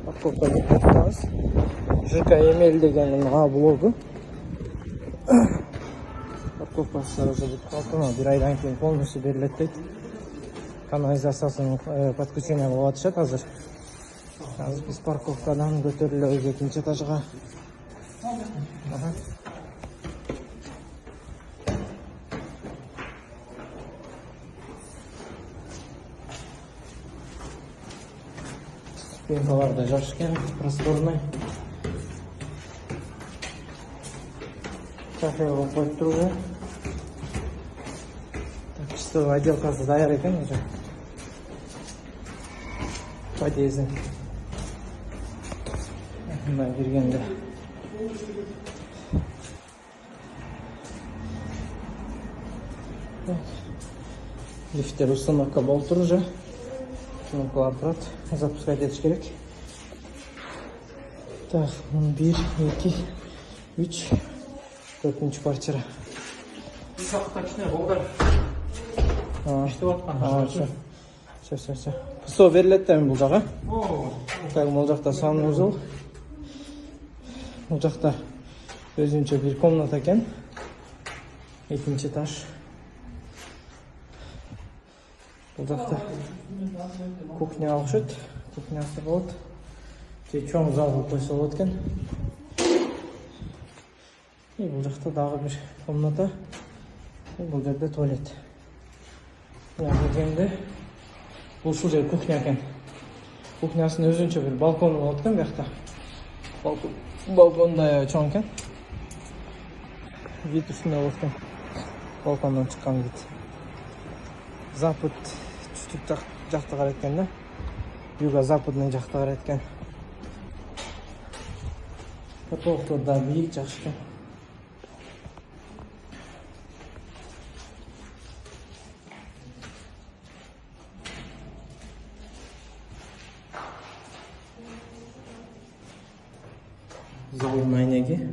Парковкада тоқтаңыз. ЖК Емел дегеннің блогы. Парковкасы уже бүтіп қалды. Bir айдан кейін полностью беріледі дейді. Канализациясының подключение қылып жатышады қазір. Қазір біз парковкадан көтеріліп екінші этажға. Стенкаларда жашкен, просторный. Кафе қойып қойыпты уже. Чистовый отделкасы даяр екен уже. Подъездің. Мына бергенде. Лифттер установка болып тұр уже. Кнопкалар тұрады. Запускать етіш керек. Так, 1, 2, 3, 4-ші квартира. Ұсақта кішіне қолдар. Күшті батқан. Все. Со беріледі дәмін бұл жақа. Так, бұл жақта санузел. Бұл жақта өзінше бір комната екен. Екінші этаж. Бұл жақта кухня алышыд. Кухнясы болады. Чоң зал қойса болады екен. Бұл жақта дағы бір комната. Бұл жерде туалет. Бұл шул жер кухня екен. Кухнясының өзінше бір балконы болады екен бұяқта. Балконда чоң екен. Вид үстінде болады екен. Балкондан шыққан вид. Запад түстік жақты қарайды екен да. Юга западның жақты қарайды екен. Потолықтар да биік жақсы екен. Залын айнеге.